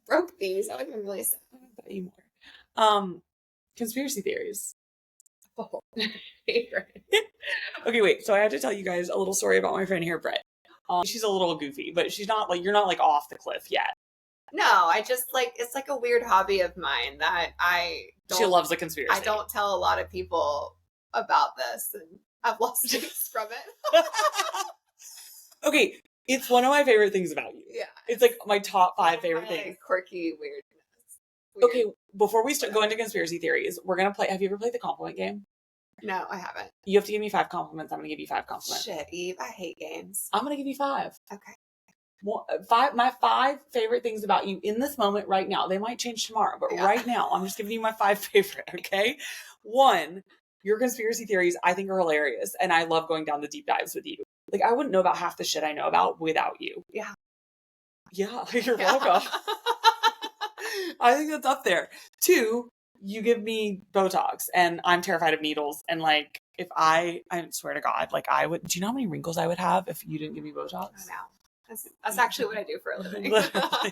broke these. That would have been really sad. I bet you more. Conspiracy theories. Oh, favorite. Okay, wait. So I have to tell you guys a little story about my friend here, Brit. She's a little goofy, but she's not like, you're not like off the cliff yet. No, I just like, it's like a weird hobby of mine that she loves the conspiracy. I don't tell a lot of people about this, and I've lost taste from it. Okay, it's one of my favorite things about you. Yeah. It's like my top 5 favorite things. Like, quirky weirdness. Okay, before we go into conspiracy theories, we're going to play. Have you ever played the compliment game? No, I haven't. You have to give me 5 compliments. I'm going to give you 5 compliments. Shit, Eve, I hate games. I'm going to give you 5. Okay. My 5 favorite things about you in this moment right now. They might change tomorrow, but right now, I'm just giving you my 5 favorite, okay? 1, your conspiracy theories I think are hilarious, and I love going down the deep dives with you. Like, I wouldn't know about half the shit I know about without you. Yeah. Yeah, you're welcome. I think that's up there. 2, you give me Botox, and I'm terrified of needles, and like, if I swear to God, like I would, do you know how many wrinkles I would have if you didn't give me Botox? I know. That's actually what I do for a living. Literally.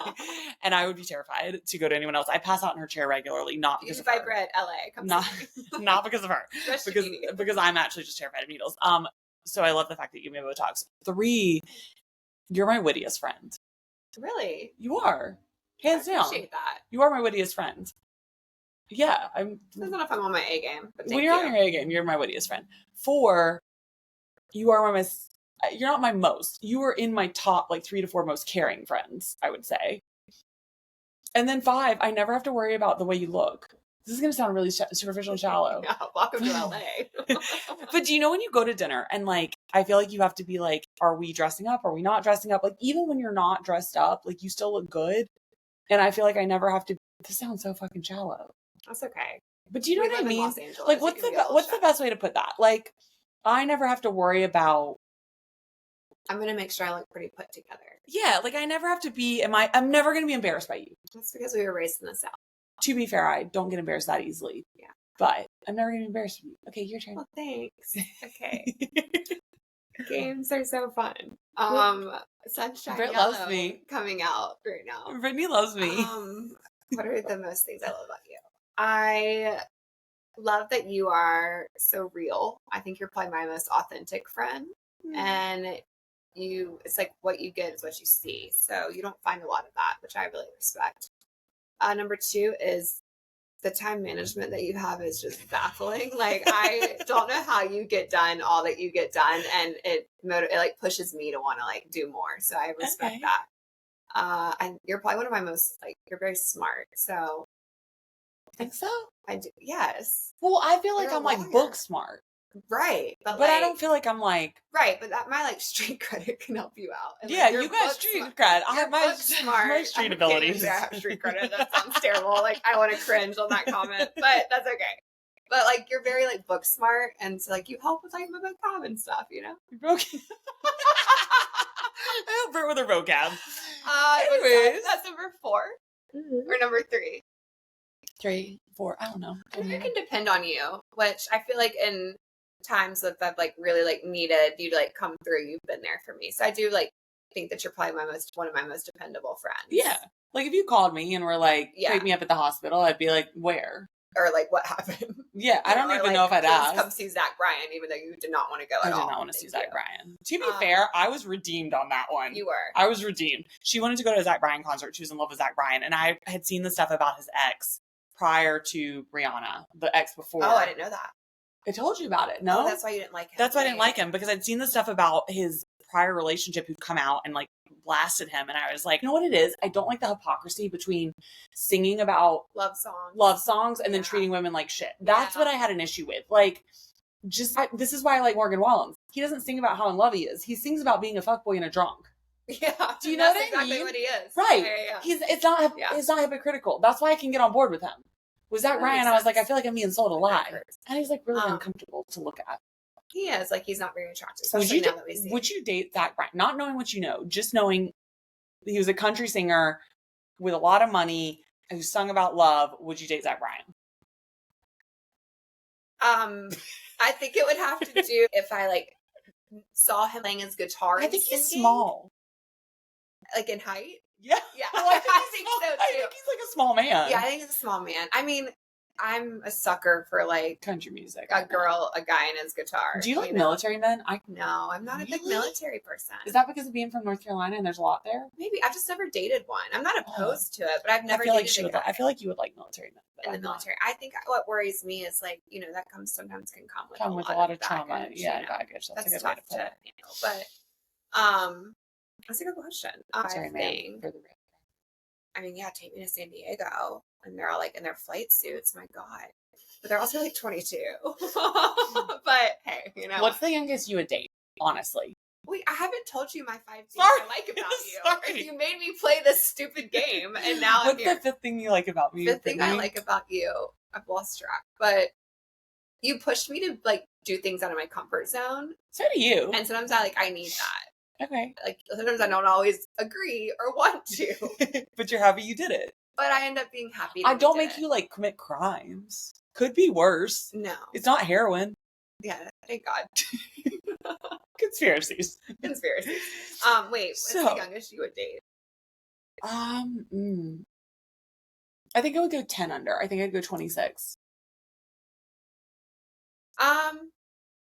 And I would be terrified to go to anyone else. I pass out in her chair regularly, not because of her. Eve Brit, LA. Not because of her. because I'm actually just terrified of needles. So I love the fact that you give me Botox. 3, you're my wittiest friend. Really? You are. Hands down. I appreciate that. You are my wittiest friend. Yeah. I don't know if I'm on my A game, but when you're on your A game, you're my wittiest friend. 4, you are you're not my most. You are in my top like 3 to 4 most caring friends, I would say. And then 5, I never have to worry about the way you look. This is going to sound really superficial and shallow. Yeah, welcome to LA. But do you know when you go to dinner and like, I feel like you have to be like, are we dressing up? Are we not dressing up? Like, even when you're not dressed up, like you still look good. And I feel like I never have to, this sounds so fucking shallow. That's okay. But do you know what I mean? Like, what's the best way to put that? Like, I never have to worry about, I'm going to make sure I look pretty put together. Yeah, like I never have to be, I'm never going to be embarrassed by you. That's because we were raised in the South. To be fair, I don't get embarrassed that easily. Yeah. But I'm never going to be embarrassed with you. Okay, your turn. Well, thanks. Okay. Games are so fun. Sunshine Brit Yellow loves me. Coming out right now. Brittany loves me. What are the most things I love about you? I love that you are so real. I think you're probably my most authentic friend. And it's like what you get is what you see. So you don't find a lot of that, which I really respect. Number 2 is the time management that you have is just baffling. Like, I don't know how you get done all that you get done, and it like pushes me to want to like do more. So I respect that. And you're probably one of my most like, you're very smart. So I think so. I do. Yes. Well, I feel like I'm like book smart. Right. But like, I don't feel like I'm like. Right. But my like street credit can help you out. And, yeah, like, you got street cred. I have my street abilities. I have street credit. That sounds terrible. Like, I want to cringe on that comment, but that's okay. But like, you're very like book smart. And so like, you help with like my vocab and stuff, you know? Okay. I help Brit with her vocab. Anyways. That's number 4. Mm-hmm. Or number 3. 3, 4. I don't know. I think I can depend on you, which I feel like in times that I've like really like needed you to like come through, you've been there for me. So I do like think that you're probably one of my most dependable friends. Yeah. Like if you called me and were like, pick me up at the hospital, I'd be like, where? Or like, what happened? Yeah, I don't even know if I'd ask. Come see Zach Bryan, even though you did not want to go at all. I did not want to see Zach Bryan. To be fair, I was redeemed on that one. You were. I was redeemed. She wanted to go to a Zach Bryan concert. She was in love with Zach Bryan. And I had seen the stuff about his ex prior to Brianna, the ex before. Oh, I didn't know that. I told you about it. No? Oh, that's why you didn't like him. That's why I didn't like him, because I'd seen the stuff about his prior relationship who'd come out and like blasted him. And I was like, you know what it is? I don't like the hypocrisy between singing about love songs and then treating women like shit. That's what I had an issue with. Like, this is why I like Morgan Wallen. He doesn't sing about how in love he is. He sings about being a fuckboy and a drunk. Yeah. Do you know what I mean? That's exactly what he is. Right. Yeah. It's not hypocritical. That's why I can get on board with him. With Zach Bryan, I was like, I feel like I'm being sold a lie. And he's like really uncomfortable to look at. He is. Like, he's not very attractive. Would you date Zach Bryan? Not knowing what you know, just knowing he was a country singer with a lot of money who sung about love. Would you date Zach Bryan? I think it would have to do if I like saw him playing his guitar. I think he's small. Like in height? Yeah. Yeah, Well, I think so too. I think he's like a small man. Yeah, I think he's a small man. I mean, I'm a sucker for like country music. a guy and his guitar. Do you like military men? No, I'm not a big military person. Is that because of being from North Carolina and there's a lot there? Maybe. I've just never dated one. I'm not opposed to it, but I've never I dated a guy. I feel like you would like military men. In the military. I think what worries me is like, that sometimes can come with a lot of baggage, trauma. Yeah, baggage. That's a good way to put it. But that's a good question. Sorry, ma'am, for the real. I mean, yeah, take me to San Diego and they're all like in their flight suits. My God. But they're also like 22. But hey, What's the youngest you would date, honestly? Wait, I haven't told you my 5 things I like about you. Sorry. You made me play this stupid game and now I'm here. What's the 5th thing you like about me? 5th thing I like about you. I've lost track. But you pushed me to like do things out of my comfort zone. So do you. And sometimes I need that. Okay. Like sometimes I don't always agree or want to. But you're happy you did it. But I end up being happy. I don't make you like commit crimes. Could be worse. No. It's not heroin. Yeah, thank God. Conspiracies. Wait, what's the youngest you would date? I think I would go 10 under. I think I'd go 26.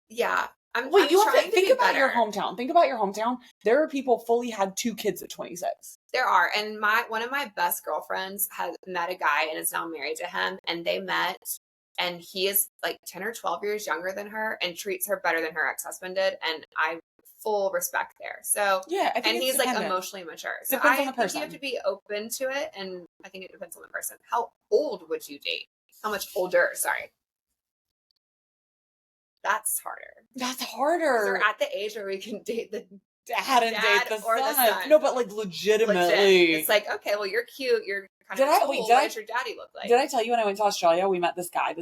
Yeah. Wait, you have to think about your hometown. Think about your hometown. There are people fully had 2 kids at 26. There are. And one of my best girlfriends has met a guy and is now married to him. And they met and he is like 10 or 12 years younger than her and treats her better than her ex-husband did. And I full respect there. So yeah, I think and he's like emotionally mature. So depends on the person. You have to be open to it. And I think it depends on the person. How old would you date? How much older? Sorry. That's harder. We're at the age where we can date the dad and date the son. No, but like legitimately. It's like, okay, well, you're cute. You're kind of cool. What does your daddy look like? Did I tell you when I went to Australia, we met this dad,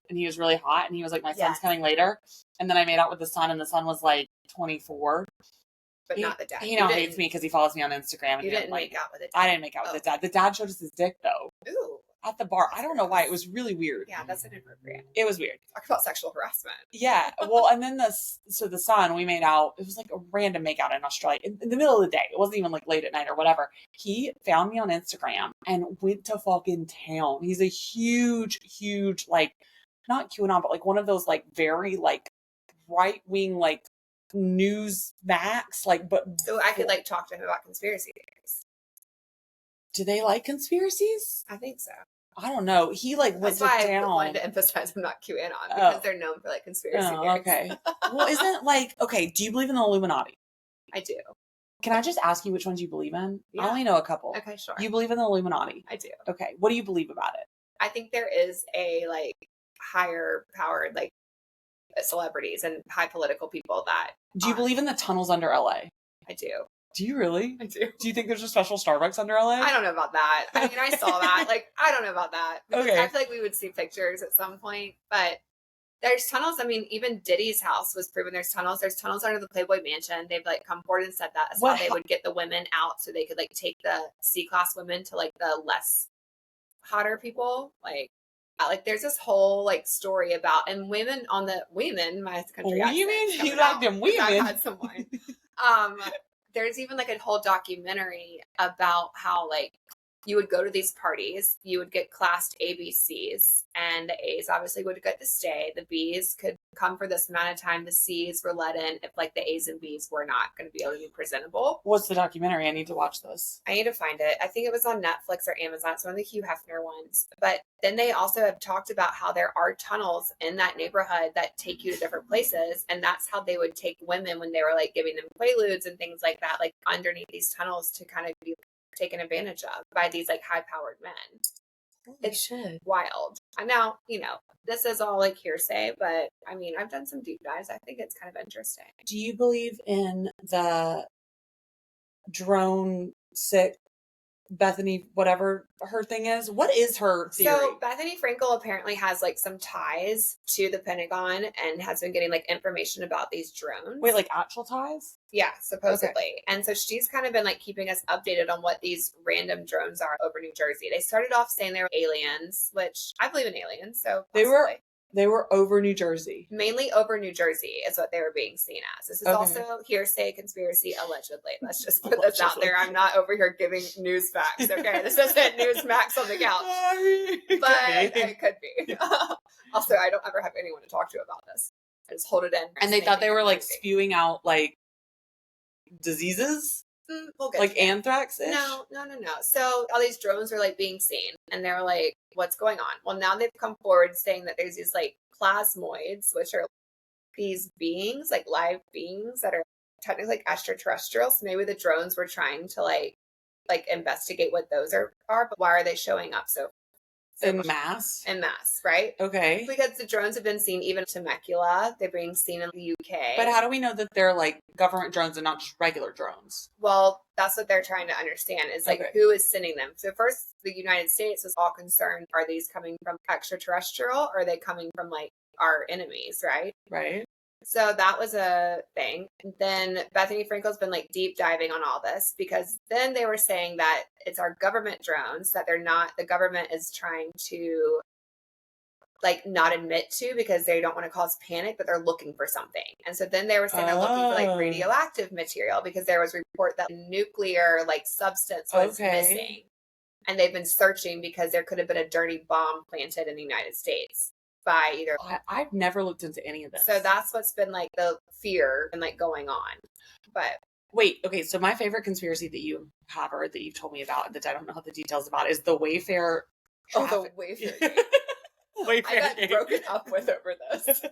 and he was really hot, and he was like, my son's coming later. And then I made out with the son, and the son was like 24. But not the dad. He now hates me because he follows me on Instagram. And you didn't make out with the dad. I didn't make out with the dad. The dad showed us his dick, though. Ooh. At the bar. I don't know why. It was really weird. Yeah, that's inappropriate. It was weird. Talk about sexual harassment. Yeah. Well, and then the son, we made out. It was like a random makeout in Australia in the middle of the day. It wasn't even like late at night or whatever. He found me on Instagram and went to fucking town. He's a huge, like, not QAnon, but like one of those like very like right wing like news max like. But so I could like talk to him about conspiracy theories. Do they like conspiracies? I think so. I don't know. He like went to town. I wanted to emphasize I'm not QAnon because they're known for like conspiracy theories. Okay. Well, isn't like, okay, do you believe in the Illuminati? I do. Can I just ask you which ones you believe in? Yeah. I only know a couple. Okay, sure. You believe in the Illuminati? I do. Okay. What do you believe about it? I think there is a like higher powered like celebrities and high political people that. Do you believe in the tunnels under LA? I do. Do you really? I do. Do you think there's a special Starbucks under LA? I don't know about that. I mean, I saw that. Like, I don't know about that. Okay. I feel like we would see pictures at some point, but there's tunnels. I mean, even Diddy's house was proven there's tunnels. There's tunnels under the Playboy Mansion. They've like come forward and said that as how they would get the women out so they could like take the C-class women to like the less hotter people. Like there's this whole like story about, and women on the my country accent. You mean you like them women? I had some wine. There's even like a whole documentary about how like you would go to these parties, you would get classed A, B, C's, and the A's obviously would get to stay. The B's could come for this amount of time. The C's were let in if like the A's and B's were not going to be able to be presentable. What's the documentary? I need to watch this. I need to find it. I think it was on Netflix or Amazon. It's one of the Hugh Hefner ones. But then they also have talked about how there are tunnels in that neighborhood that take you to different places. And that's how they would take women when they were like giving them quaaludes and things like that, like underneath these tunnels to kind of be taken advantage of by these like high-powered men. It's wild. And now, this is all like hearsay, but I mean, I've done some deep dives. I think it's kind of interesting. Do you believe in the drone sick Bethany, whatever her thing is? What is her theory? So Bethany Frankel apparently has like some ties to the Pentagon and has been getting like information about these drones. Wait, like actual ties? Yeah, supposedly. Okay. And so she's kind of been like keeping us updated on what these random drones are over New Jersey. They started off saying they were aliens, which I believe in aliens. So possibly. They were over New Jersey. Mainly over New Jersey is what they were being seen as. This is also hearsay, conspiracy, allegedly. Let's just put this out there. I'm not over here giving news facts, okay? This isn't news facts on the couch. But it could be. Also, I don't ever have anyone to talk to about this. I just hold it in. And they thought they were like spewing out like diseases? We'll get like anthrax-ish? No. So all these drones are like being seen and they're like, what's going on? Well, now they've come forward saying that there's these like plasmoids, which are these beings, like live beings that are technically like extraterrestrial. So maybe the drones were trying to like investigate what those are, but why are they showing up so in mass? In mass, right? Okay. Because the drones have been seen even in Temecula. They're being seen in the UK. But how do we know that they're like government drones and not just regular drones? Well, that's what they're trying to understand is like who is sending them. So first, the United States was all concerned, are these coming from extraterrestrial or are they coming from like our enemies, right? Right. So that was a thing. Then Bethany Frankel's been like deep diving on all this because then they were saying that it's our government drones that the government is trying to like not admit to because they don't want to cause panic, but they're looking for something. And so then they were saying they're looking for like radioactive material because there was a report that nuclear like substance was missing. And they've been searching because there could have been a dirty bomb planted in the United States. By either. I've never looked into any of this. So that's what's been like the fear and like going on. But wait, okay. So my favorite conspiracy that you have or that you've told me about that I don't know the details about is the Wayfair. The Wayfair. Wayfair. I got broken up with over this.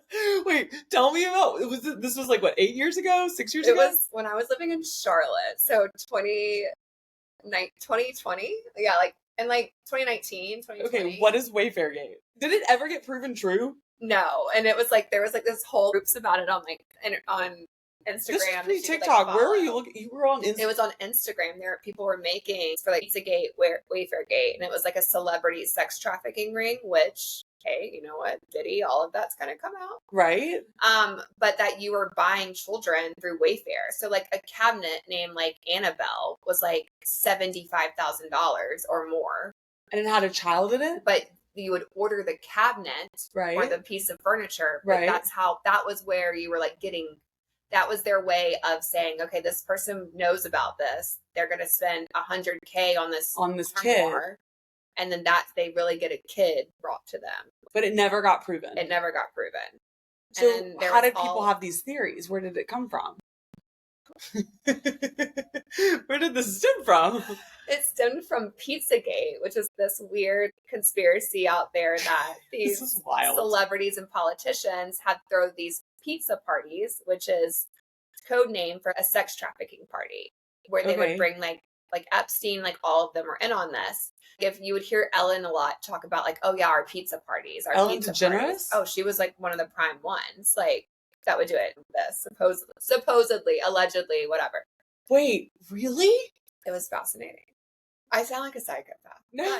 Wait, tell me about this was like what 8 years ago, 6 years ago? It was when I was living in Charlotte. So 2020. Yeah, like. In like 2019, 2020. Okay, what is Wayfair Gate? Did it ever get proven true? No, and it was like there was like this whole groups about it on like on Instagram. This was pre-TikTok. Like, where were you looking? You were on Instagram. It was on Instagram. People were making for like Pizzagate, Wayfair Gate, and it was like a celebrity sex trafficking ring. Which, hey, you know what, Diddy, all of that's gonna come out, right? But that you were buying children through Wayfair. So like a cabinet named like Annabelle was like $75,000 or more, and it had a child in it. But you would order the cabinet or the piece of furniture. But that was where you were like getting. That was their way of saying, okay, this person knows about this. They're going to spend $100K on this kid. More, and then they really get a kid brought to them. But it never got proven. So how did people have these theories? Where did it come from? Where did this stem from? It stemmed from Pizzagate, which is this weird conspiracy out there that these celebrities and politicians had thrown these pizza parties, which is code name for a sex trafficking party, where they would bring like Epstein, like all of them are in on this. If you would hear Ellen a lot talk about like, oh yeah, our pizza parties, Ellen DeGeneres. Oh, she was like one of the prime ones, like that would do it. This supposedly, allegedly, whatever. Wait, really? It was fascinating. I sound like a psychopath. No,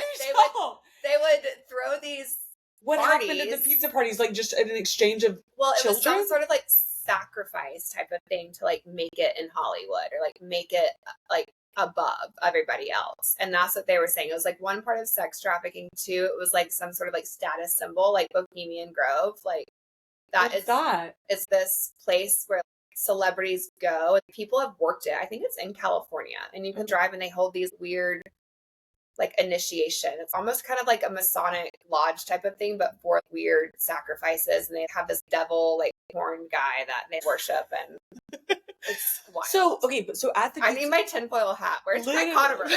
they would throw these. What happened at the pizza parties? Like just an exchange of children? It was some sort of like sacrifice type of thing to like make it in Hollywood or like make it like above everybody else. And that's what they were saying. It was like one part of sex trafficking, two, it was like some sort of like status symbol, like Bohemian Grove. Like it's this place where celebrities go and people have worked it. I think it's in California, and you can drive and they hold these weird like initiation. It's almost kind of like a Masonic lodge type of thing, but for weird sacrifices. And they have this devil like horn guy that they worship, and it's wild. So at the I need my tinfoil hat. Where's my conifer?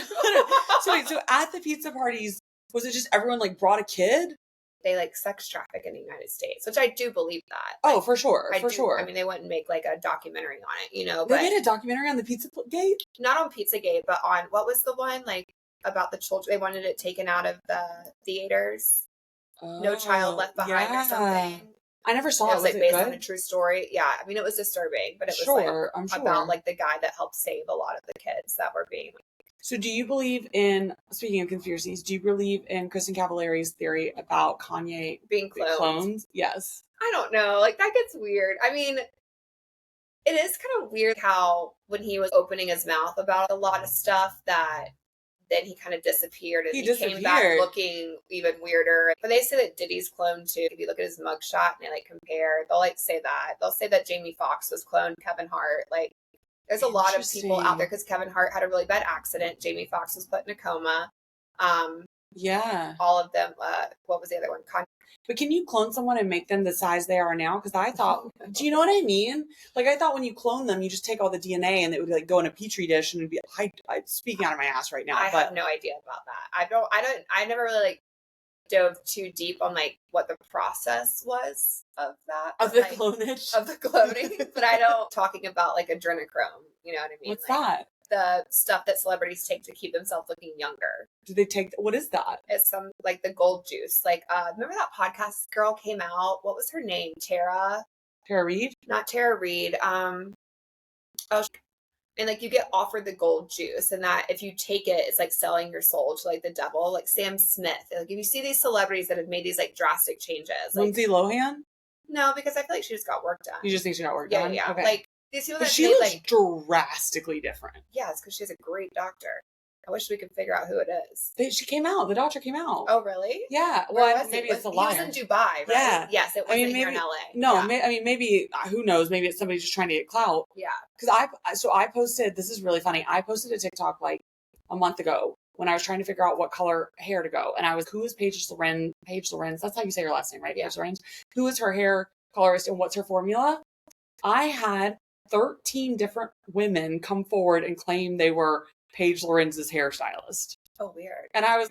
So at the pizza parties, was it just everyone like brought a kid? They like sex traffic in the United States, which I do believe that. Oh, for sure. I mean, they wouldn't make like a documentary on it, you know. They made a documentary on the Pizzagate? Not on Pizzagate, but on what was the one like about the children? They wanted it taken out of the theaters. No Child Left Behind or something. I never saw it. It was like based on a true story. Yeah, I mean, it was disturbing, but it was about like the guy that helped save a lot of the kids that were being. So do you believe in, speaking of conspiracies, do you believe in Kristen Cavallari's theory about Kanye being cloned? Yes. I don't know. Like, that gets weird. I mean, it is kind of weird how when he was opening his mouth about a lot of stuff that then he kind of disappeared and He came back disappeared. looking even weirder. But they say that Diddy's cloned too. If you look at his mugshot and they like compare, they'll like say that. They'll say that Jamie Foxx was cloned Kevin Hart. Like there's a lot of people out there because Kevin Hart had a really bad accident. Jamie Foxx was put in a coma. Yeah. All of them. What was the other one? But can you clone someone and make them the size they are now? Because I thought, do you know what I mean? Like I thought when you clone them, you just take all the DNA and it would like go in a petri dish and it'd be. I'm speaking out of my ass right now. I have no idea about that. I never really like dove too deep on like what the process was of that. Of the like, clonage. Of the cloning. But I don't talking about like adrenochrome. You know what I mean? What's like, that? The stuff that celebrities take to keep themselves looking younger. Do they take, what is that? It's some like the gold juice. Like, remember that podcast girl came out? What was her name? Tara Reid? Not Tara Reid. And like you get offered the gold juice, and that if you take it, it's like selling your soul to like the devil. Like Sam Smith. Like if you see these celebrities that have made these like drastic changes. Like, Lindsay Lohan? No, because I feel like she just got work done. You just think she got work done? Yeah. Okay. Like these people but that she made, looks like drastically different. Yeah, it's because she has a great doctor. I wish we could figure out who it is. She came out. The doctor came out. Oh, really? Yeah. Well, maybe it's a liar. He was in Dubai, right? Yeah. Yes, it wasn't here in LA. No, yeah. maybe, who knows? Maybe it's somebody just trying to get clout. Yeah. Because I posted, this is really funny. I posted a TikTok like a month ago when I was trying to figure out what color hair to go. And I was, who is Paige Lorenz? That's how you say her last name, right? Yeah. Paige Lorenz. Who is her hair colorist and what's her formula? I had 13 different women come forward and claim they were Paige Lorenz's hairstylist. Oh, weird. And I was,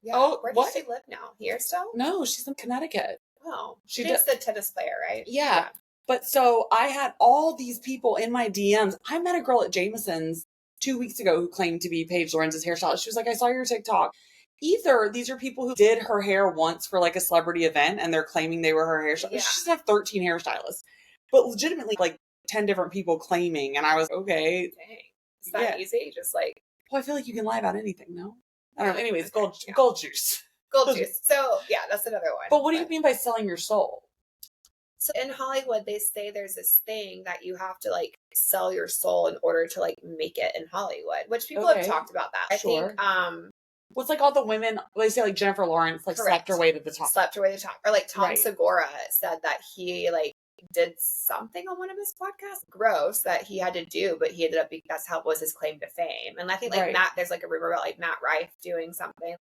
yeah. Oh, where does she live now? Here still? No, she's in Connecticut. Oh, she's the tennis player, right? Yeah. But so I had all these people in my DMs. I met a girl at Jameson's 2 weeks ago who claimed to be Paige Lorenz's hairstylist. She was like, I saw your TikTok. Either these are people who did her hair once for like a celebrity event and they're claiming they were her hairstylist. Yeah. She doesn't have 13 hairstylists. But legitimately like 10 different people claiming. And I was, okay. Dang. Is that easy? Just like... Well, I feel like you can lie about anything, no? I don't know. Anyways, gold juice. Gold juice. So, yeah, that's another one. But what do you mean by selling your soul? So in Hollywood, they say there's this thing that you have to like sell your soul in order to like make it in Hollywood, which people have talked about that. I think, well, it's like all the women, they say like Jennifer Lawrence, like slept her way to the top. Or like Tom Segura said that he like did something on one of his podcasts, gross, that he had to do, but he ended up, that's how was his claim to fame. And I think like there's like a rumor about like Matt Rife doing something.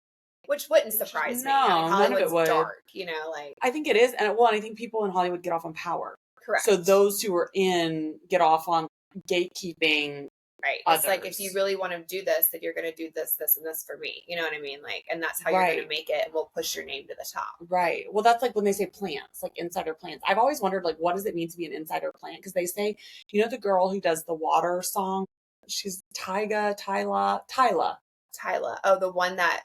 Which wouldn't surprise me. No, Hollywood's dark, you know, like... I think it is. And I think people in Hollywood get off on power. Correct. So those who are in get off on gatekeeping. Right. It's like, if you really want to do this, then you're going to do this, this, and this for me. You know what I mean? Like, and that's how you're going to make it. And we'll push your name to the top. Right. Well, that's like when they say plants, like insider plants. I've always wondered, like, what does it mean to be an insider plant? Because they say, you know, the girl who does the water song, she's Tyla. Oh, the one that,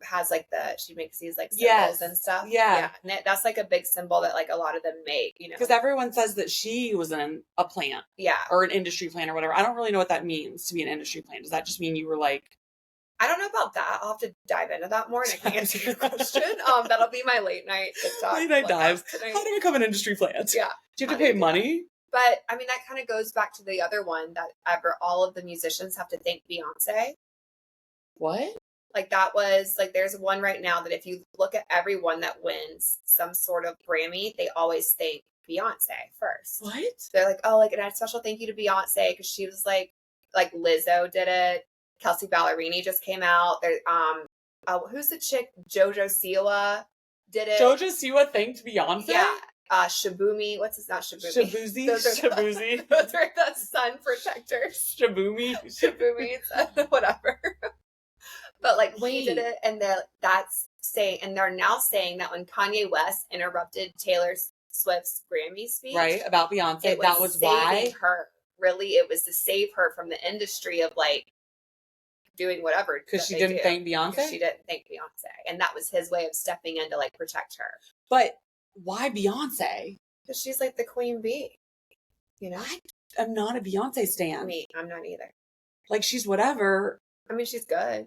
has like she makes these like symbols and stuff. Yeah. And that's like a big symbol that like a lot of them make, you know. Because everyone says that she was in a plant. Yeah. Or an industry plant or whatever. I don't really know what that means to be an industry plant. Does that just mean you were like... I don't know about that. I'll have to dive into that more and I can answer your question. That'll be my late night TikTok. Late night dive. How to become an industry plant? Yeah. Do you have to pay money? But I mean, that kind of goes back to the other one that all of the musicians have to thank Beyonce. What? Like that was like, there's one right now that if you look at everyone that wins some sort of Grammy, they always thank Beyonce first. What? They're like, oh, like, and a special thank you to Beyonce because she was like Lizzo did it. Kelsey Ballerini just came out. There, who's the chick? JoJo Siwa did it. JoJo Siwa thanked Beyonce? Yeah. Shaboomy. What's his? Not Shaboomy. Shabuzi. Those are the sun protectors. Shaboomy. Whatever. But like he did it, and that's saying, and they're now saying that when Kanye West interrupted Taylor Swift's Grammy speech, right, about Beyonce, that was why her. Really, it was to save her from the industry of like doing whatever because she didn't thank Beyonce. She didn't thank Beyonce, and that was his way of stepping in to like protect her. But why Beyonce? Because she's like the queen bee, you know. I'm not a Beyonce stan. I'm not either. Like she's whatever. I mean, she's good.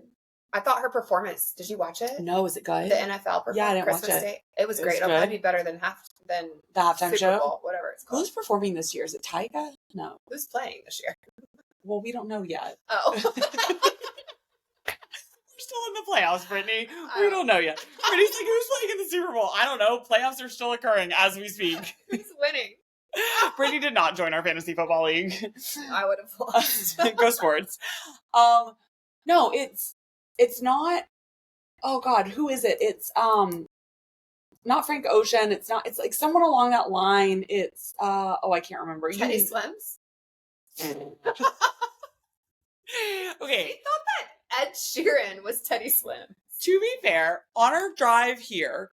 I thought her performance. Did you watch it? No, is it good? The NFL performance. Yeah, I didn't watch it. Day. It was great. It'll probably be better than the halftime Super show. Bowl, whatever it's called. Who's performing this year? Is it Tyga? No. Who's playing this year? Well, we don't know yet. Oh. We're still in the playoffs, Brittany. We don't know yet. Brittany's like, who's playing in the Super Bowl? I don't know. Playoffs are still occurring as we speak. Who's winning? Brittany did not join our fantasy football league. I would have lost. Go sports. No, it's not. Oh God, who is it? It's not Frank Ocean. It's not. It's like someone along that line. It's I can't remember. Teddy Swims. Okay. I thought that Ed Sheeran was Teddy Swims. To be fair, on our drive here,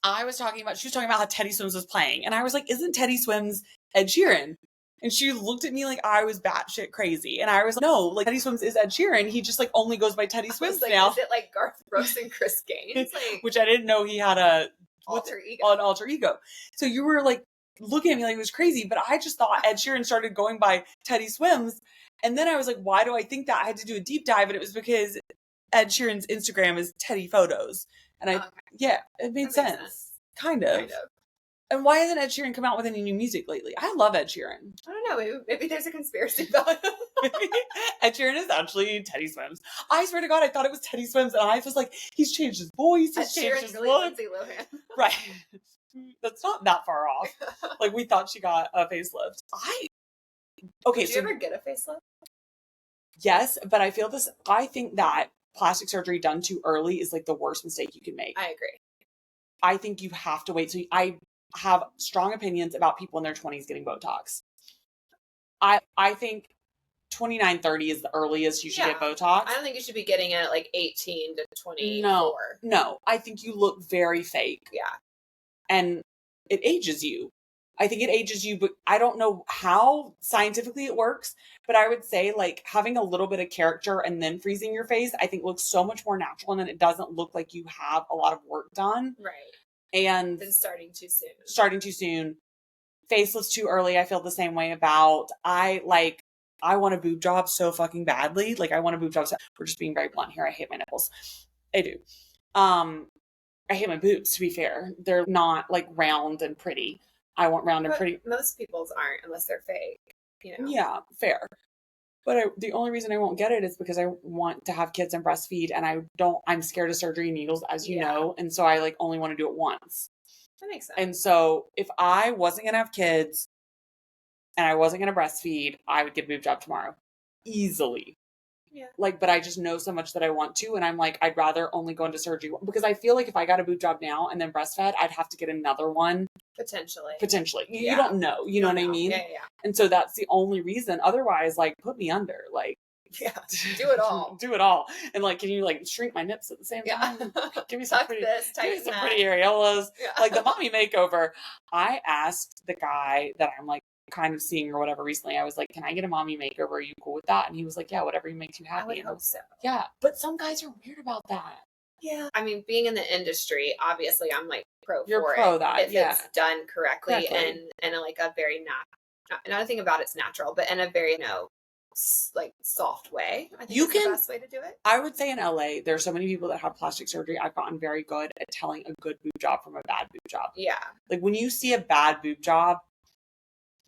she was talking about how Teddy Swims was playing. And I was like, isn't Teddy Swims Ed Sheeran? And she looked at me like I was batshit crazy. And I was like, no, like Teddy Swims is Ed Sheeran. He just like only goes by Teddy Swims like, now. Is it like Garth Brooks and Chris Gaines? Like, which I didn't know he had an alter ego. So you were like looking at me like it was crazy, but I just thought Ed Sheeran started going by Teddy Swims. And then I was like, why do I think that? I had to do a deep dive, and it was because Ed Sheeran's Instagram is Teddy Photos. And it made sense. Kind of. And why hasn't Ed Sheeran come out with any new music lately? I love Ed Sheeran. I don't know. Maybe there's a conspiracy about it. Ed Sheeran is actually Teddy Swims. I swear to God, I thought it was Teddy Swims, and I was like, he's changed his voice. He's changed his look. Lindsay Lohan. Right. That's not that far off. Like, we thought she got a facelift. Did you ever get a facelift? Yes, but I think that plastic surgery done too early is like the worst mistake you can make. I agree. I think you have to wait. So I have strong opinions about people in their 20s getting Botox. I think 29, 30 is the earliest you should get Botox. I don't think you should be getting it at like 18 to 24. No. I think you look very fake. Yeah. And it ages you. I think it ages you, but I don't know how scientifically it works. But I would say like having a little bit of character and then freezing your face, I think looks so much more natural, and then it doesn't look like you have a lot of work done. Right. And then starting too soon. Facelift's too early. I feel the same way about. I want a boob job so fucking badly. Like I want a boob job. We're just being very blunt here. I hate my nipples. I do. I hate my boobs, to be fair. They're not like round and pretty. I want round and pretty. Most people's aren't unless they're fake, you know? Yeah, fair. But the only reason I won't get it is because I want to have kids and breastfeed, and I'm scared of surgery and needles, as you know. And so I like only want to do it once. That makes sense. And so if I wasn't going to have kids and I wasn't going to breastfeed, I would get a boob job tomorrow. Easily. Yeah. Like, but I just know so much that I want to, and I'm like, I'd rather only go into surgery, because I feel like if I got a boob job now and then breastfed, I'd have to get another one. Potentially. You don't know. You know what I mean? Yeah. And so that's the only reason. Otherwise, like, put me under. Like, yeah, do it all. Do it all. And like, can you like shrink my nips at the same time? Give me some pretty areolas. Yeah. Like the mommy makeover. I asked the guy that I'm like kind of seeing or whatever recently, I was like, can I get a mommy makeover? Are you cool with that? And he was like, yeah, whatever makes you happy. I would hope so. Yeah. But some guys are weird about that. Yeah. I mean, being in the industry, obviously I'm like You're pro it. That. If it's done correctly. and like a very another thing about it's natural, but in a very, like soft way. I think that's the best way to do it. I would say in LA, there's so many people that have plastic surgery. I've gotten very good at telling a good boob job from a bad boob job. Yeah. Like when you see a bad boob job,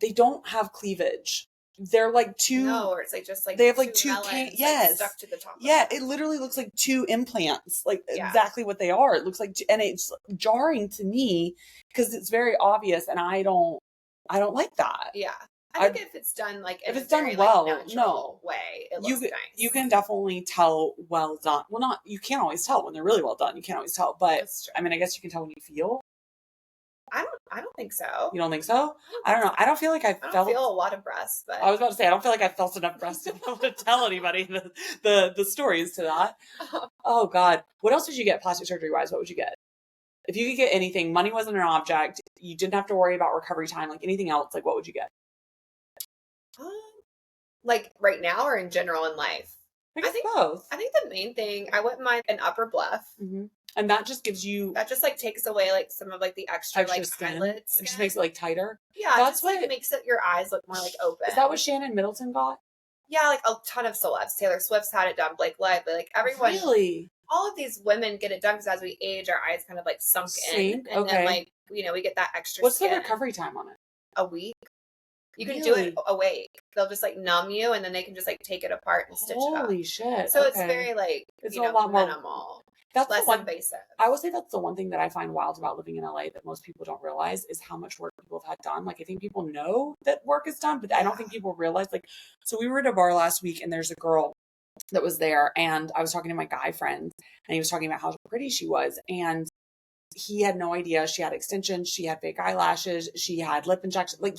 they don't have cleavage. They're like two. No, or it's like just like they have like two. Melons, yes, like stuck to the top. Yeah, it literally looks like two implants. Like exactly what they are. It looks like, and it's jarring to me because it's very obvious, and I don't like that. Yeah. I think if it's done like if it's done well, way, it looks nice. You can definitely tell well done. Well, you can't always tell when they're really well done. You can't always tell, but I mean, I guess you can tell when you feel. I don't think so. You don't think so? I don't know. I don't feel like I feel a lot of breasts, but I was about to say I don't feel like I felt enough breasts to be able to tell anybody the stories to that. Oh God, what else did you get plastic surgery wise? What would you get? If you could get anything, money wasn't an object. You didn't have to worry about recovery time. Like anything else, like what would you get? Like right now or in general in life? I think both. I think the main thing, I wouldn't mind an upper bluff. Mm-hmm. And that just gives you... That just like takes away like some of like the extra like skin. eyelids. It just makes it like tighter. Yeah, that's just like it makes your eyes look more like open. Is that what Shannon Middleton got? Yeah, like a ton of celebs. Taylor Swift's had it done. Blake Lively, like everyone. Really? All of these women get it done because as we age, our eyes kind of like sunk in, and then like we get that extra. What's skin. the recovery time on it? A week. You can do it awake. they'll just like numb you, and then they can just like take it apart and stitch it up. Holy shit. So okay. it's very like, it's you a know, lot more minimal. that's less the one, invasive. I would say that's the one thing that I find wild about living in LA that most people don't realize is how much work people have had done. Like, I think people know that work is done, but I don't think people realize, like, so we were at a bar last week and there's a girl that was there, and I was talking to my guy friend, and he was talking about how pretty she was, and he had no idea. She had extensions, she had fake eyelashes, she had lip injections. Like,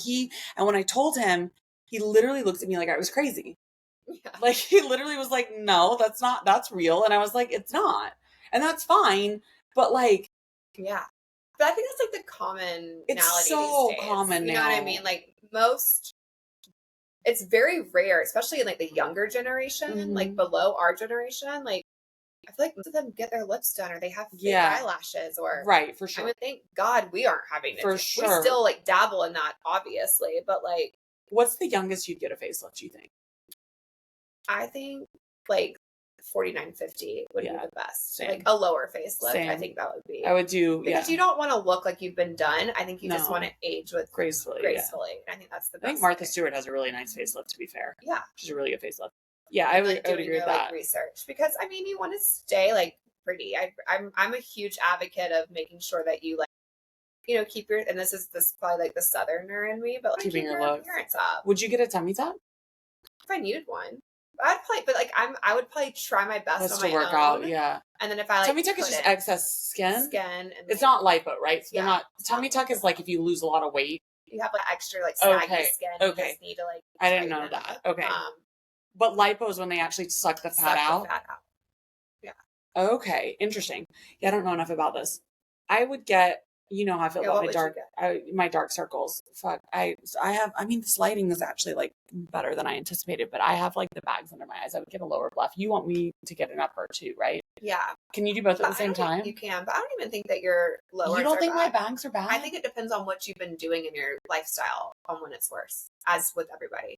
and when I told him, he literally looked at me like I was crazy. Yeah. Like, he literally was like, no, that's real. And I was like, it's not. And that's fine. But like, yeah. But I think that's like the common it's so these days. common you now. know what I mean? Like, it's very rare, especially in like the younger generation, like below our generation. Like, I feel like most of them get their lips done, or they have fake eyelashes, or right, for sure. I would thank God we aren't having it. For sure. We still like dabble in that, obviously, but like, what's the youngest you'd get a facelift, you think? I think like 49.50 would be the best. Same. Like a lower facelift. Same. I think that would be. I would do, because you don't want to look like you've been done. I think you just want to age with gracefully. I think that's the best. I think Martha Stewart has a really nice facelift, to be fair. Yeah. She's a really good facelift. Yeah, I would agree with that. Like, research, because I mean, you want to stay like pretty. I'm a huge advocate of making sure that you, like, you know, keep your, and this is probably like the southerner in me, but like, keeping keep your look. Appearance up. Would you get a tummy tuck? If I needed one, I'd probably, but like I would probably try my best on my to work own. out, yeah. And then if I like, tummy tuck is just excess skin. And it's not lipo, right? So they're not. Tummy tuck is like if you lose a lot of weight. You have like extra like saggy skin. Okay. You just need to like. I didn't know that. Okay. But lipo is when they actually suck the fat out. Yeah. Okay. Interesting. Yeah, I don't know enough about this. I would get, you know how I feel about my dark circles. Fuck. I mean, this lighting is actually like better than I anticipated, but I have like the bags under my eyes. I would get a lower bluff. You want me to get an upper too, right? Yeah. Can you do both at the same time? You can, but I don't even think that your lower. You don't think my bags are bad? I think it depends on what you've been doing in your lifestyle on when it's worse, as with everybody.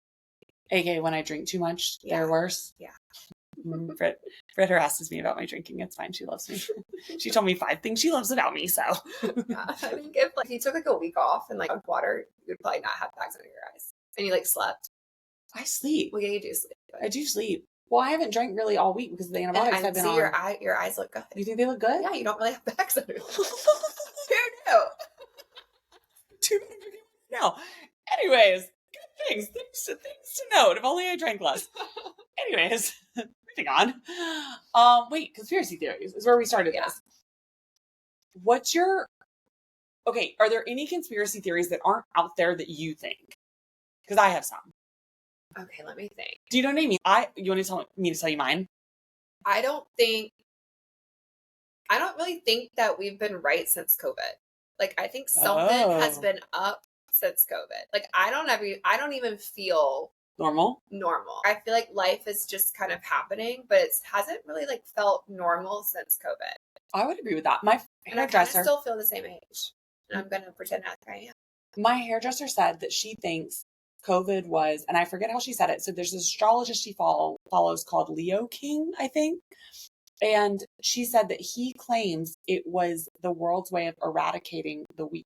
AKA when I drink too much, they're worse. Yeah. Brit harasses me about my drinking. It's fine. She loves me. She told me 5 things she loves about me. So yeah, I think if like you took like a week off and like water, you would probably not have bags under your eyes. And you like slept. I sleep. Well, yeah, you do sleep. But... I do sleep. Well, I haven't drank really all week because of the antibiotics I've been on. Your eyes look good. You think they look good? Yeah, you don't really have bags under them. Who knew? Too no. Anyways, good things to note. If only I drank less. Anyways, moving on. Wait, conspiracy theories is where we started this. What's your... Okay, are there any conspiracy theories that aren't out there that you think? Because I have some. Okay, let me think. Do you know what I mean? You want to tell you mine? I don't really think that we've been right since COVID. Like, I think something has been up since COVID. Like, I don't even feel normal. I feel like life is just kind of happening, but it hasn't really like felt normal since COVID. I would agree with that. My hairdresser, I kind of still feel the same age, and I'm gonna pretend that I am. My hairdresser said that she thinks COVID was, and I forget how she said it. So there's this astrologist she follows called Leo King, I think. And she said that he claims it was the world's way of eradicating the weak.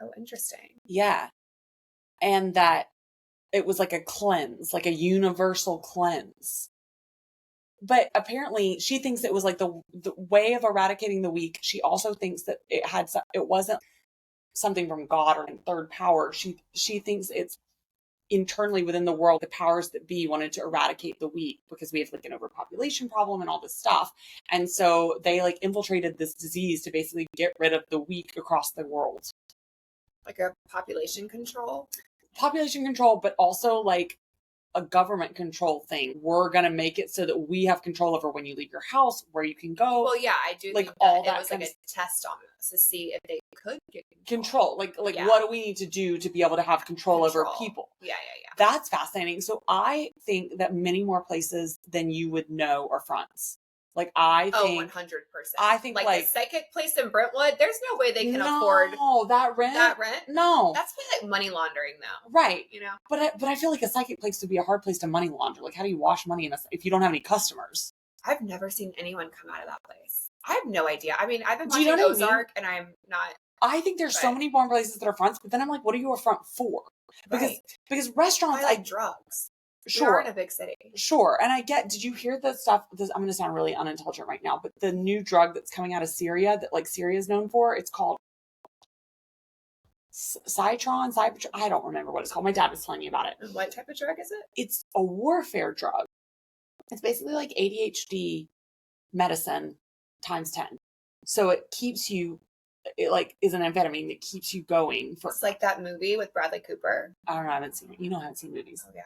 Oh, interesting. Yeah. And that it was like a cleanse, like a universal cleanse. But apparently she thinks it was like the way of eradicating the weak. She also thinks that it wasn't something from God or third power. She thinks it's internally within the world, the powers that be wanted to eradicate the weak because we have like an overpopulation problem and all this stuff. And so they like infiltrated this disease to basically get rid of the weak across the world. Like a population control, but also like a government control thing. We're going to make it so that we have control over when you leave your house, where you can go. Well, yeah, I do like think all that it was like a test on us to see if they could get control. Like what do we need to do to be able to have control over people? Yeah. That's fascinating. So I think that many more places than you would know are fronts. Like I think 100%. I think like the psychic place in Brentwood, there's no way they can afford that rent. No. That's like money laundering though. Right. You know? But I feel like a psychic place would be a hard place to money launder. Like how do you wash money if you don't have any customers? I've never seen anyone come out of that place. I have no idea. I mean, I've been watching Ozark and I'm not. I think there's so many more places that are fronts, but then I'm like, what are you a front for? Because restaurants, I like drugs. Sure. We are in a big city. Sure. And did you hear the stuff? I'm going to sound really unintelligent right now, but the new drug that's coming out of Syria that like Syria is known for, it's called Cypatron. I don't remember what it's called. My dad was telling me about it. And what type of drug is it? It's a warfare drug. It's basically like ADHD medicine times 10. So it keeps you, it like is an amphetamine that keeps you going for. It's like that movie with Bradley Cooper. I don't know. I haven't seen it. You know, I haven't seen movies. Oh, yeah.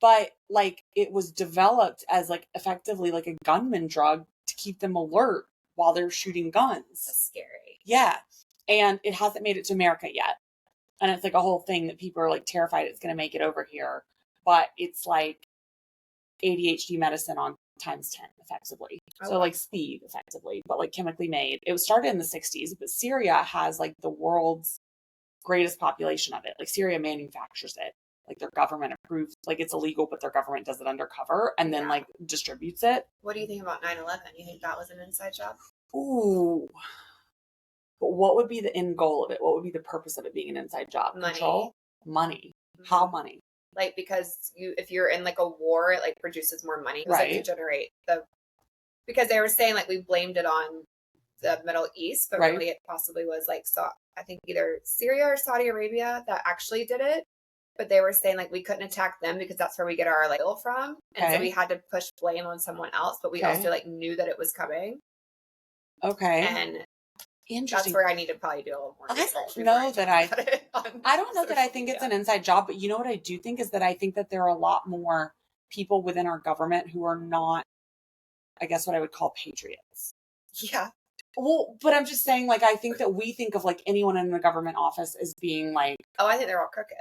But like it was developed as like effectively like a gunman drug to keep them alert while they're shooting guns. That's scary. Yeah. And it hasn't made it to America yet. And it's like a whole thing that people are like terrified it's going to make it over here. But it's like ADHD medicine on times 10 effectively. So like speed effectively, but like chemically made. It was started in the 60s, but Syria has like the world's greatest population of it. Like Syria manufactures it. Like their government approves, like it's illegal, but their government does it undercover and then like distributes it. What do you think about 9/11? You think that was an inside job? Ooh. But what would be the end goal of it? What would be the purpose of it being an inside job? Money. Control? Money. Mm-hmm. How money? Like, because if you're in like a war, it like produces more money. It was like to generate because they were saying like we blamed it on the Middle East, but really it possibly was like, I think either Syria or Saudi Arabia that actually did it. But they were saying like we couldn't attack them because that's where we get our like oil from. And so we had to push blame on someone else, but we also like knew that it was coming. Okay. And interesting. That's where I need to probably do a little more research. I don't know that I think it's an inside job, but you know what I do think is that I think that there are a lot more people within our government who are not, I guess what I would call patriots. Yeah. Well, but I'm just saying, like, I think that we think of like anyone in the government office as being like, oh, I think they're all crooked.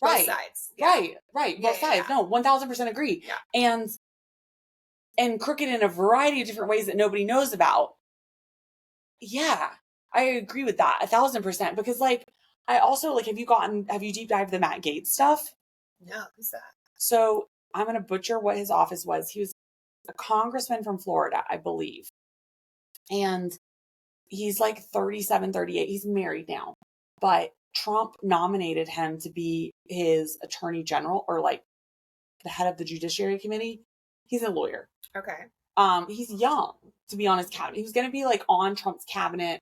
Right. Both sides. Yeah. Right. Both sides. No, 1000% agree. Yeah. And crooked in a variety of different ways that nobody knows about. Yeah, I agree with that 1000% because like, I also like, have you deep dived the Matt Gaetz stuff? No, who's that? So I'm going to butcher what his office was. He was a congressman from Florida, I believe. And he's like 37, 38. He's married now, but Trump nominated him to be his attorney general or like the head of the Judiciary Committee. He's a lawyer. Okay. He's young to be on his cabinet. He was going to be like on Trump's cabinet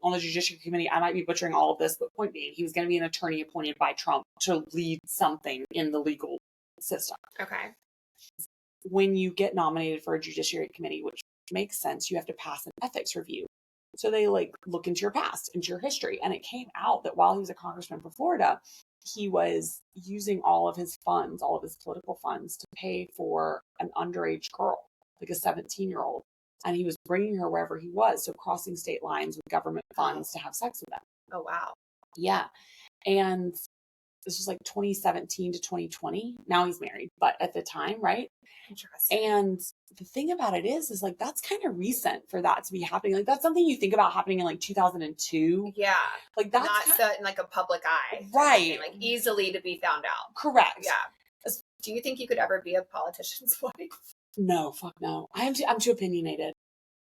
on the Judiciary Committee. I might be butchering all of this, but point being, he was going to be an attorney appointed by Trump to lead something in the legal system. Okay. When you get nominated for a Judiciary Committee, which makes sense, you have to pass an ethics review. So they like look into your past, into your history. And it came out that while he was a congressman for Florida, he was using all of his funds, all of his political funds to pay for an underage girl, like a 17-year-old. And he was bringing her wherever he was. So crossing state lines with government funds to have sex with them. Oh, wow. Yeah. And this was like 2017 to 2020. Now he's married, but at the time, right? Interesting. And the thing about it is like, that's kind of recent for that to be happening. Like that's something you think about happening in like 2002. Yeah. Like that's not set in like a public eye. Right. Like easily to be found out. Correct. Yeah. Do you think you could ever be a politician's wife? No, fuck no. I'm too opinionated.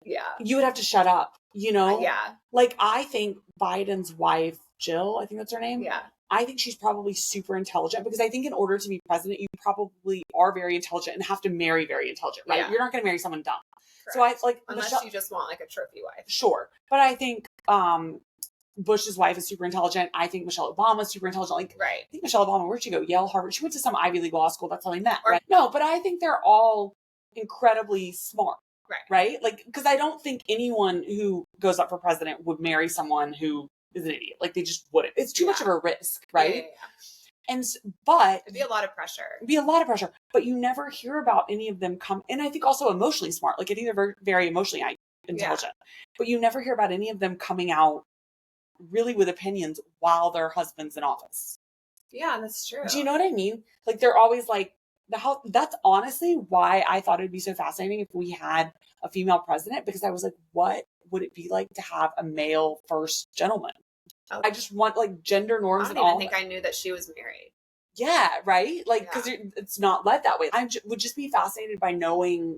Yeah. You would have to shut up, you know? Yeah. Like I think Biden's wife, Jill, I think that's her name. Yeah. I think she's probably super intelligent because I think in order to be president, you probably are very intelligent and have to marry very intelligent, right? Yeah. You're not going to marry someone dumb. Correct. So I like, unless you just want like a trophy wife. Sure. But I think, Bush's wife is super intelligent. I think Michelle Obama is super intelligent. Like, right. I think Michelle Obama, where'd she go? Yale, Harvard. She went to some Ivy League law school. That's how they met, right? No, but I think they're all incredibly smart. Right? Like, because I don't think anyone who goes up for president would marry someone who is an idiot. Like, they just wouldn't. It's too much of a risk, right? Yeah. And, but it'd be a lot of pressure. But you never hear about any of them come. And I think also emotionally smart. Like, I think they're very, very emotionally intelligent. Yeah. But you never hear about any of them coming out really with opinions while their husband's in office. Yeah, that's true. Do you know what I mean? Like, they're always like, that's honestly why I thought it'd be so fascinating if we had a female president, because I was like, what would it be like to have a male first gentleman? Oh. I just want like gender norms and all. I don't even think I knew that she was married. Yeah, right? Like, because it's not led that way. I would just be fascinated by knowing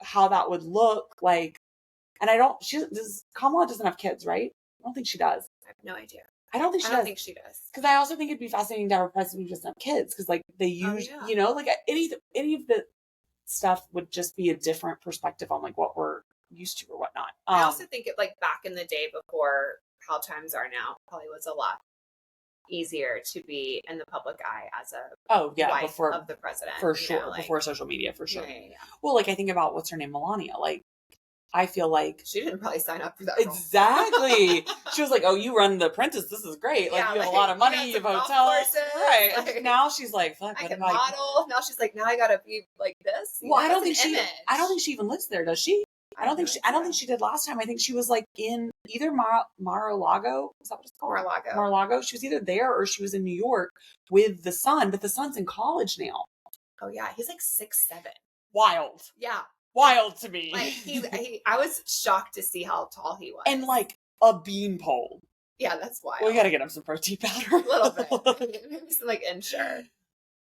how that would look like. And Kamala doesn't have kids, right? I don't think she does. I have no idea. I don't think she I don't does. think she does. Because I also think it'd be fascinating to have a president who doesn't have kids. Because like they use, you know, like any of the stuff would just be a different perspective on like what we're used to or whatnot. I also think it like back in the day before how times are now, probably was a lot easier to be in the public eye as a wife before of the president. For sure. Like, before social media, for sure. Yeah. Well, like I think about what's her name, Melania. Like I feel like she didn't probably sign up for that. Exactly. She was like, "Oh, you run The Apprentice. This is great. Like you have a lot of money. You have hotels, right?" Like, now she's like, "Fuck, I can model." Now she's like, "Now I gotta be like this." Well, I don't think she even lives there, does she? I don't think she did last time. I think she was like in either Mar-a-Lago. Is that what it's called? Mar-a-Lago. She was either there or she was in New York with the son, but the son's in college now. Oh yeah, he's like 6'7". Wild. Yeah. Wild to me. Like I was shocked to see how tall he was. And like a beanpole. Yeah, that's wild. We gotta get him some protein powder. A little bit. Maybe some like Ensure.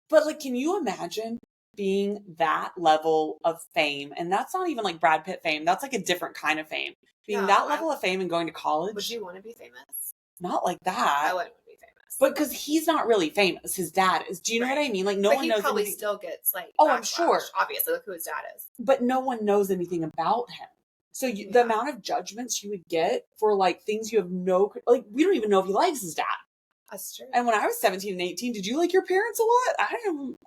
But like, can you imagine being that level of fame? And that's not even like Brad Pitt fame. That's like a different kind of fame. Being that level of fame and going to college. Would you want to be famous? Not like that. I wouldn't be famous. But because he's not really famous. His dad is. Do you know what I mean? Like, no one knows. He probably still gets like. Oh, I'm sure. Obviously, look who his dad is. But no one knows anything about him. So the amount of judgments you would get for like things you have like, we don't even know if he likes his dad. That's true. And when I was 17 and 18, did you like your parents a lot?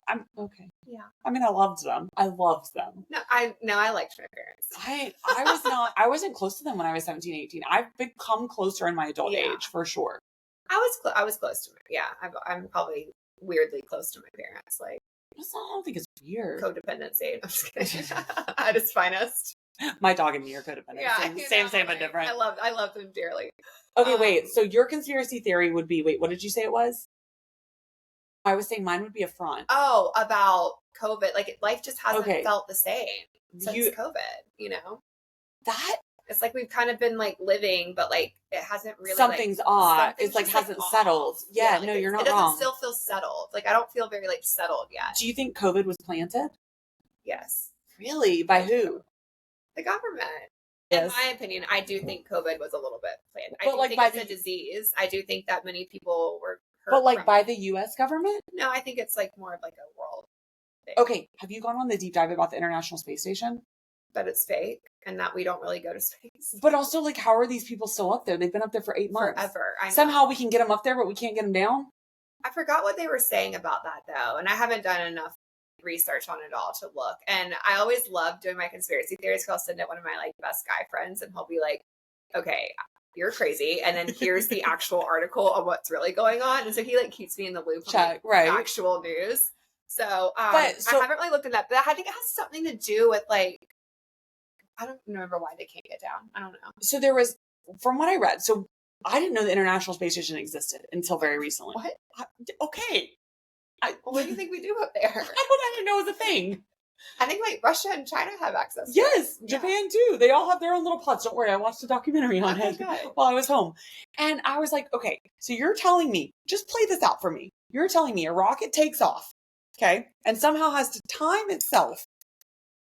I'm okay. Yeah. I mean, I loved them. No, I liked my parents. I wasn't close to them when I was 17, 18. I've become closer in my adult age for sure. I was close to I'm probably weirdly close to my parents. Like, I don't think it's weird. Codependency. I'm just kidding. At its finest. My dog and me are codependent. Yeah, same, but different. I love them dearly. Okay, wait. So your conspiracy theory would be, what did you say it was? I was saying mine would be a front. Oh, about COVID. Like life just hasn't felt the same since COVID, you know? It's like we've kind of been like living, but like it hasn't really something's odd. It's like hasn't settled. Yeah, no, you're not wrong. It doesn't still feel settled. Like I don't feel very like settled yet. Do you think COVID was planted? Yes. Really? By who? The government. Yes. In my opinion, I do think COVID was a little bit planned. I do think it's a disease. I do think that many people were hurt. But like by the U.S. government? No, I think it's like more of like a world thing. Okay. Have you gone on the deep dive about the International Space Station? That it's fake and that we don't really go to space. But also, like, how are these people still up there? They've been up there for 8 months. Forever. Somehow we can get them up there, but we can't get them down? I forgot what they were saying about that, though. And I haven't done enough research on it all to look. And I always love doing my conspiracy theories because I'll send it one of my, like, best guy friends and he'll be like, okay, you're crazy. And then here's the actual article on what's really going on. And so he, like, keeps me in the loop on actual news. So, I haven't really looked at that. But I think it has something to do with, like, I don't remember why they can't get down. I don't know. So there was, from what I read, so I didn't know the International Space Station existed until very recently. What? Okay. What do you think we do up there? I didn't know it was a thing. I think like Russia and China have access to Yes, it. Japan too. They all have their own little plots. Don't worry, I watched a documentary on it while I was home. And I was like, okay, so you're telling me, just play this out for me. You're telling me a rocket takes off, okay, and somehow has to time itself,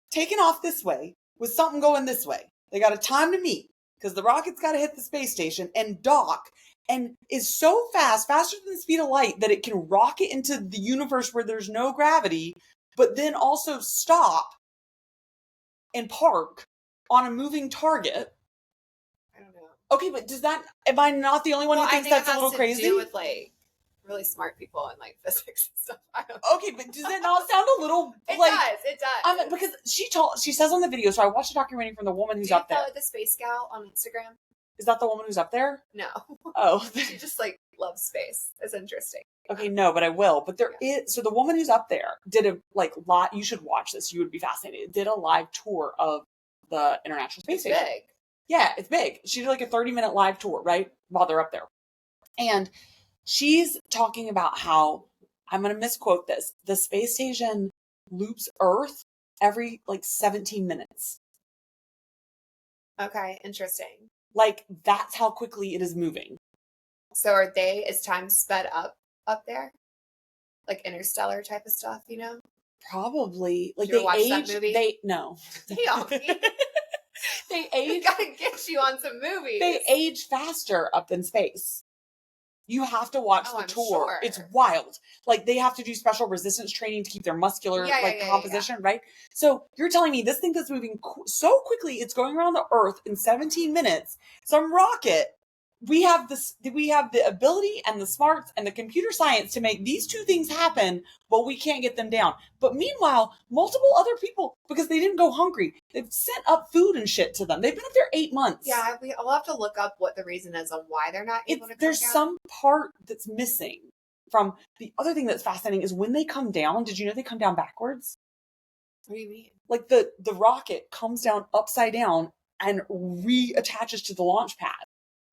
taking off this way, with something going this way. They got a time to meet because the rocket's got to hit the space station and dock and is so fast, faster than the speed of light, that it can rocket into the universe where there's no gravity, but then also stop and park on a moving target. I don't know. Okay, but am I not the only one who thinks that's a little crazy? Do with like really smart people and like physics and stuff. I don't know. Okay, but does that not sound a little it does. Because she says on the video, so I watched a documentary from the woman who's up there. Do you follow the Space Gal on Instagram? Is that the woman who's up there? No. Oh. She just like loves space. It's interesting. Okay, no, but I will. But there is, so the woman who's up there did a lot, you should watch this. You would be fascinated. Did a live tour of the International Space Station. Big. Yeah, it's big. She did like a 30-minute live tour, right? While they're up there. And she's talking about how, I'm going to misquote this, the space station loops Earth every like 17 minutes. Okay, interesting. Like, that's how quickly it is moving. So is time sped up there? Like interstellar type of stuff, you know? Probably. Like, did you watch that movie? No. Damn. They age. We gotta get you on some movies. They age faster up in space. You have to watch the I'm tour. sure. It's wild. Like, they have to do special resistance training to keep their muscular composition, right? So you're telling me this thing that's moving so quickly, it's going around the earth in 17 minutes, some rocket. We have the ability and the smarts and the computer science to make these two things happen, but we can't get them down. But meanwhile, multiple other people, because they didn't go hungry, they've sent up food and shit to them. They've been up there 8 months. Yeah, I'll have to look up what the reason is on why they're not able to come There's down. some part that's missing from the other thing that's fascinating is when they come down, did you know they come down backwards? What do you mean? Like the rocket comes down upside down and reattaches to the launch pad.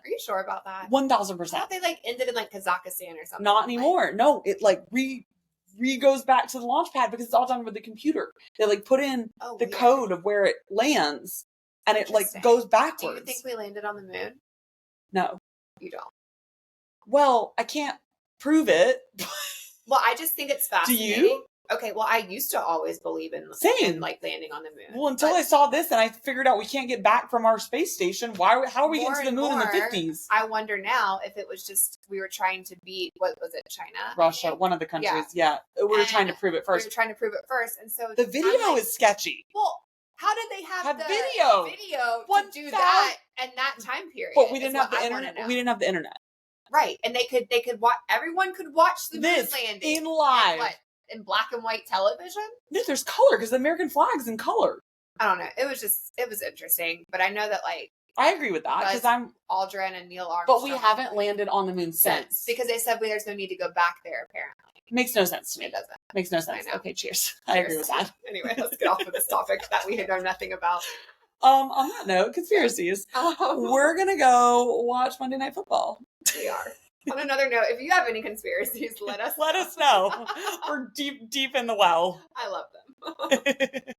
Are you sure about that? 1000%. I thought they like ended in like Kazakhstan or something. Not anymore. No, it like re goes back to the launch pad because it's all done with the computer. They like put in the code of where it lands and it like goes backwards. Do you think we landed on the moon? No. You don't. Well, I can't prove it. Well, I just think it's fascinating. Do you? Okay, well, I used to always believe in like landing on the moon. Well, until I saw this and I figured out we can't get back from our space station. How are we getting to the moon in the 50s? I wonder now if it was just we were trying to beat, what was it, China? Russia, one of the countries. Yeah. We were trying to prove it first. We were trying to prove it first. And so the video is sketchy. Well, how did they have the video to do that in that time period? But we didn't have the internet. We didn't have the internet. Right. And they could watch, everyone could watch the moon landing in live. In black and white television? No, there's color because the American flag's in color. I don't know. It was interesting. But I know that I agree with that because I'm Aldrin and Neil Armstrong. But we haven't landed on the moon since. Because they said there's no need to go back there, apparently. Makes no sense to me. It doesn't. Makes no sense. Okay, cheers. I agree with that. Anyway, let's get off of this topic that we know nothing about. On that note, conspiracies. We're gonna go watch Monday Night Football. We are. On another note, if you have any conspiracies, let us know. We're deep in the well. I love them.